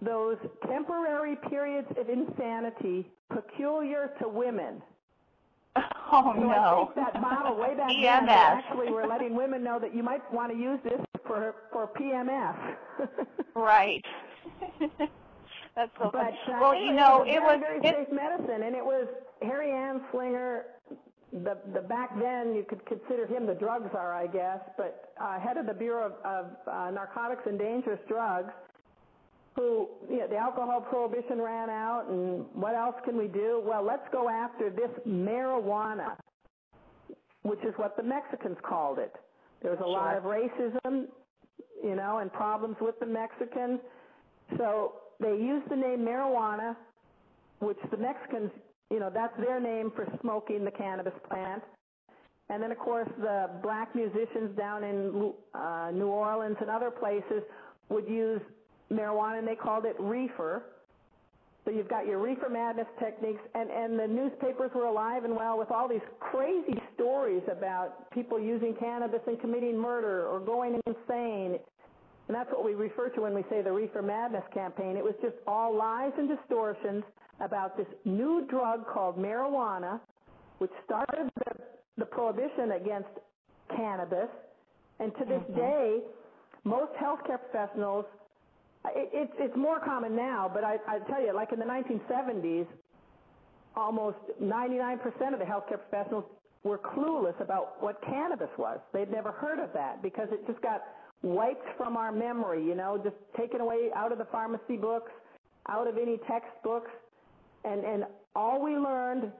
those temporary periods of insanity peculiar to women. Oh, so no. I think that model way back then, they actually were letting women know that you might want to use this for PMS. Right. That's so funny. Well, anyway, you know, it was very safe medicine, and it was Harry Anslinger. The back then, you could consider him the drug czar, I guess, but head of the Bureau of Narcotics and Dangerous Drugs, who, you know, the alcohol prohibition ran out, and what else can we do? Well, let's go after this marijuana, which is what the Mexicans called it. There was a lot of racism, you know, and problems with the Mexicans. So they used the name marijuana, which the Mexicans, you know, that's their name for smoking the cannabis plant. And then, of course, the black musicians down in New Orleans and other places would use marijuana, and they called it reefer. So you've got your reefer madness techniques, and the newspapers were alive and well with all these crazy stories about people using cannabis and committing murder or going insane. And that's what we refer to when we say the reefer madness campaign. It was just all lies and distortions about this new drug called marijuana, which started the prohibition against cannabis. And to this day, most healthcare professionals, it's more common now, but I tell you, like in the 1970s, almost 99% of the healthcare professionals were clueless about what cannabis was. They'd never heard of that because it just got wiped from our memory, you know, just taken away out of the pharmacy books, out of any textbooks. And all we learned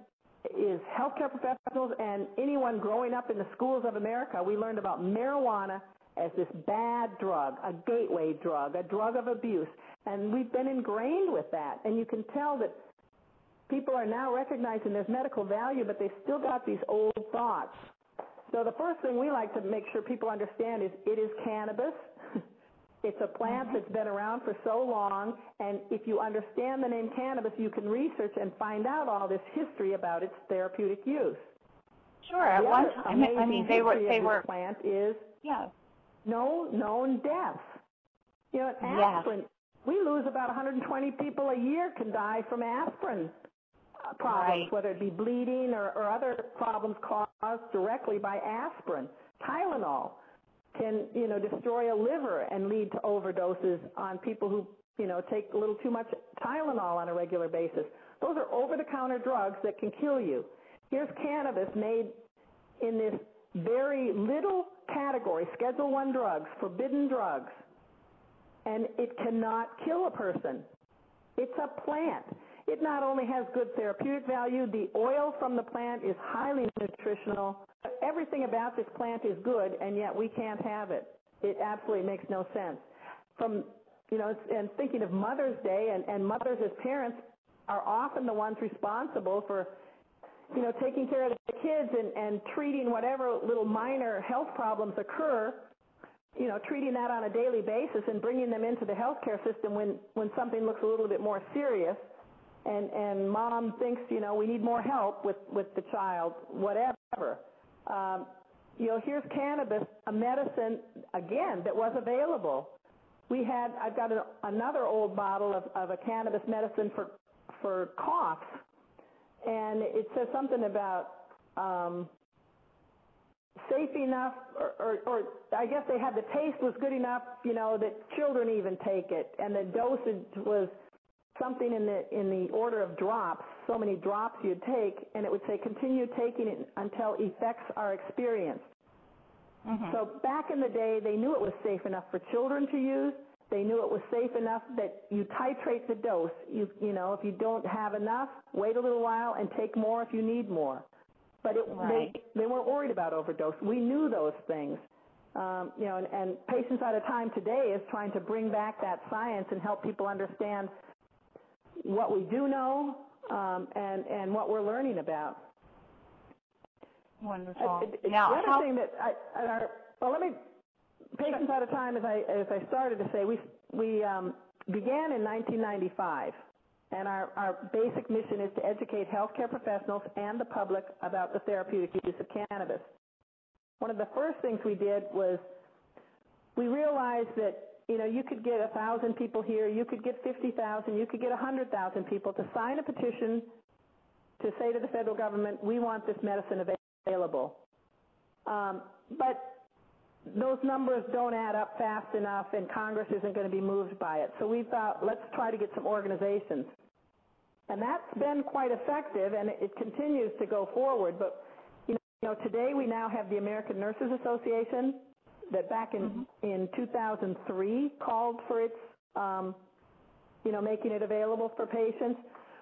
is healthcare professionals and anyone growing up in the schools of America, we learned about marijuana as this bad drug, a gateway drug, a drug of abuse. And we've been ingrained with that. And you can tell that people are now recognizing there's medical value, but they've still got these old thoughts. So the first thing we like to make sure people understand is it is cannabis. It's a plant that's been around for so long, and if you understand the name cannabis, you can research and find out all this history about its therapeutic use. Sure. At one time, I mean, they were plant is no known deaths. You know, aspirin. We lose about 120 people a year can die from aspirin problems, whether it be bleeding or other problems caused directly by aspirin. Tylenol can, you know, destroy a liver and lead to overdoses on people who, you know, take a little too much Tylenol on a regular basis. Those are over-the-counter drugs that can kill you. Here's cannabis made in this very little category, Schedule I drugs, forbidden drugs, and it cannot kill a person. It's a plant. It not only has good therapeutic value, the oil from the plant is highly nutritional. Everything about this plant is good, and yet we can't have it. It absolutely makes no sense. From, you know, and thinking of Mother's Day, and mothers as parents are often the ones responsible for, you know, taking care of the kids and treating whatever little minor health problems occur, you know, treating that on a daily basis and bringing them into the healthcare system when something looks a little bit more serious. And mom thinks, you know, we need more help with the child, whatever. You know, here's cannabis, a medicine, again, that was available. I've got another old bottle of a cannabis medicine for coughs, and it says something about safe enough, or I guess they had the taste was good enough, you know, that children even take it, and the dosage was something in the order of drops, so many drops you'd take, and it would say continue taking it until effects are experienced. So back in the day, they knew it was safe enough for children to use. They knew it was safe enough that you titrate the dose. You know, if you don't have enough, wait a little while and take more if you need more. But they weren't worried about overdose. We knew those things. You know, and Patients Out of Time today is trying to bring back that science and help people understand what we do know and what we're learning about. Wonderful. Now, the other thing that Patients Out of Time, as I started to say, we began in 1995, and our basic mission is to educate healthcare professionals and the public about the therapeutic use of cannabis. One of the first things we did was we realized that you could get 1,000 people here, you could get 50,000, you could get 100,000 people to sign a petition to say to the federal government, we want this medicine available. But those numbers don't add up fast enough, and Congress isn't going to be moved by it. So we thought, let's try to get some organizations. And that's been quite effective, and it continues to go forward. But, today we now have the American Nurses Association that back in 2003 called for its, making it available for patients.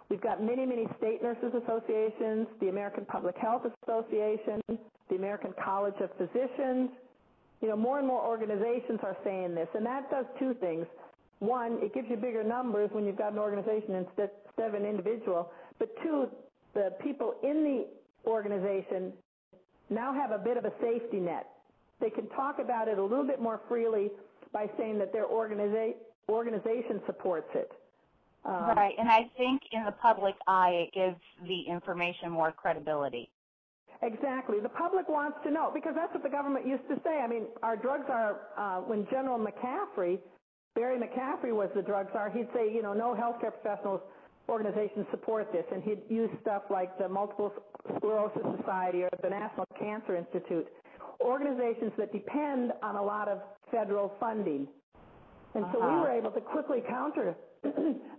We've got many, many state nurses associations, the American Public Health Association, the American College of Physicians. More and more organizations are saying this, and that does two things. One, it gives you bigger numbers when you've got an organization instead of an individual. But two, the people in the organization now have a bit of a safety net. They can talk about it a little bit more freely by saying that their organization supports it. Right, and I think in the public eye it gives the information more credibility. Exactly. The public wants to know, because that's what the government used to say. I mean, our drugs are, when General McCaffrey, Barry McCaffrey was the drug czar, he'd say, no healthcare professionals organizations support this, and he'd use stuff like the Multiple Sclerosis Society or the National Cancer Institute, organizations that depend on a lot of federal funding. And so we were able to quickly counter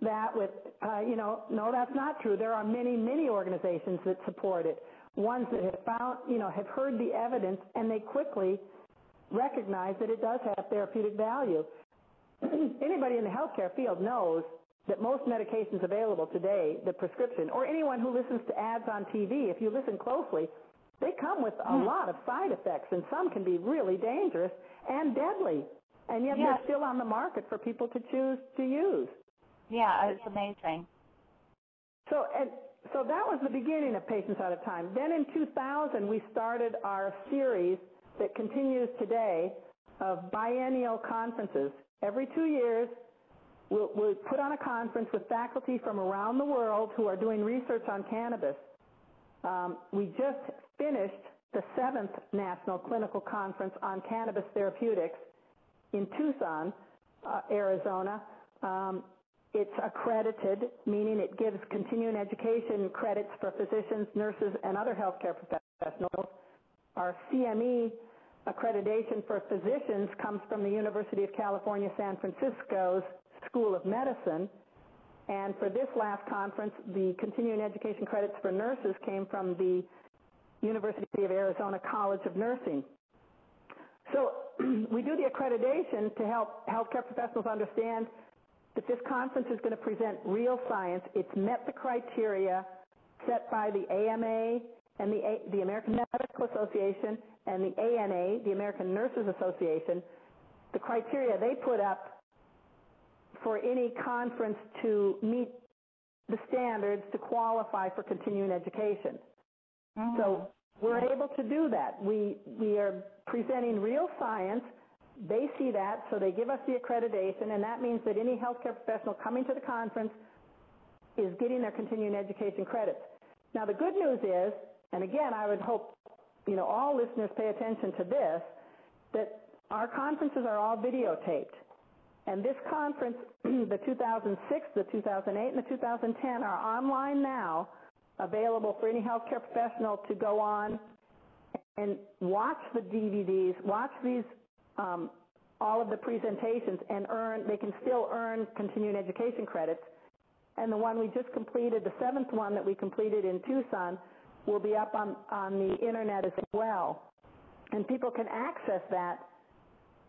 that with, no, that's not true. There are many, many organizations that support it, ones that have found, have heard the evidence, and they quickly recognize that it does have therapeutic value. Anybody in the healthcare field knows that most medications available today, the prescription, or anyone who listens to ads on TV, if you listen closely, they come with a lot of side effects, and some can be really dangerous and deadly. And yet they're still on the market for people to choose to use. Yeah, it's amazing. So that was the beginning of Patients Out of Time. Then in 2000, we started our series that continues today of biennial conferences. Every 2 years, we'll put on a conference with faculty from around the world who are doing research on cannabis. We just finished the 7th National Clinical Conference on Cannabis Therapeutics in Tucson, Arizona. It's accredited, meaning it gives continuing education credits for physicians, nurses, and other healthcare professionals. Our CME accreditation for physicians comes from the University of California, San Francisco's School of Medicine. And for this last conference, the continuing education credits for nurses came from the University of Arizona College of Nursing. So we do the accreditation to help healthcare professionals understand that this conference is going to present real science. It's met the criteria set by the AMA and the American Medical Association and the ANA, the American Nurses Association. The criteria they put up for any conference to meet the standards to qualify for continuing education. So we're able to do that. We are presenting real science. They see that, so they give us the accreditation, and that means that any healthcare professional coming to the conference is getting their continuing education credits. Now, the good news is, and again, I would hope all listeners pay attention to this, that our conferences are all videotaped. And this conference, the 2006, the 2008, and the 2010 are online now, available for any healthcare professional to go on and watch the DVDs, watch these, all of the presentations, and they can still earn continuing education credits. And the one we just completed, the 7th one that we completed in Tucson, will be up on the internet as well. And people can access that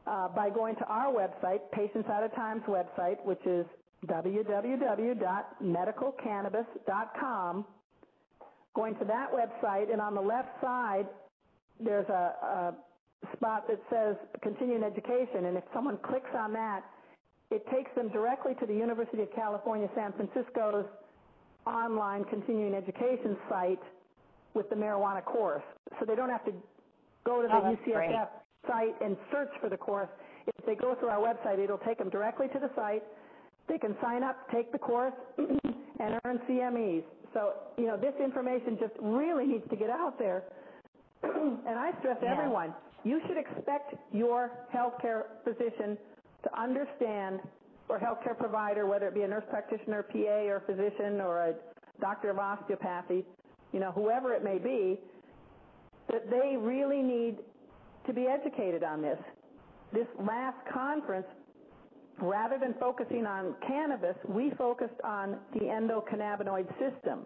by going to our website, Patients Out of Time's website, which is www.medicalcannabis.com. Going to that website, and on the left side, there's a spot that says continuing education, and if someone clicks on that, it takes them directly to the University of California, San Francisco's online continuing education site with the marijuana course. So they don't have to go to the UCSF site and search for the course. If they go through our website, it'll take them directly to the site. They can sign up, take the course, and earn CMEs. So, this information just really needs to get out there. And I stress to everyone, you should expect your healthcare physician to understand, or healthcare provider, whether it be a nurse practitioner, PA, or physician, or a doctor of osteopathy, whoever it may be, that they really need to be educated on this. This last conference, rather than focusing on cannabis, we focused on the endocannabinoid system.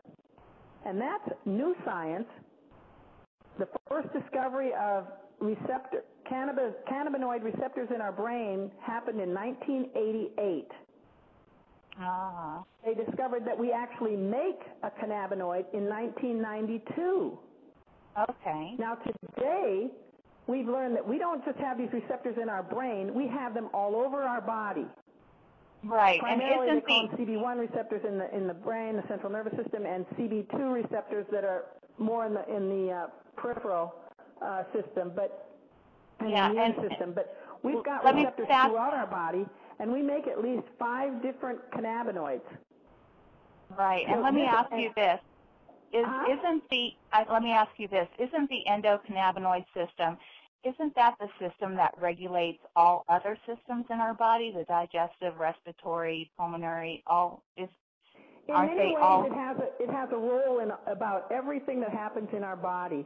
And that's new science. The first discovery of cannabinoid receptors in our brain happened in 1988. They discovered that we actually make a cannabinoid in 1992. Okay. Now today, we've learned that we don't just have these receptors in our brain, we have them all over our body. Right. Primarily, and they call them CB1 receptors in the brain, the central nervous system, and CB2 receptors that are more in the peripheral system, the immune system. But we've got receptors throughout our body, and we make at least 5 different cannabinoids. Right. And let me ask you this: isn't the endocannabinoid system? Isn't that the system that regulates all other systems in our body, the digestive, respiratory, pulmonary, all? In many ways, it has a role in about everything that happens in our body.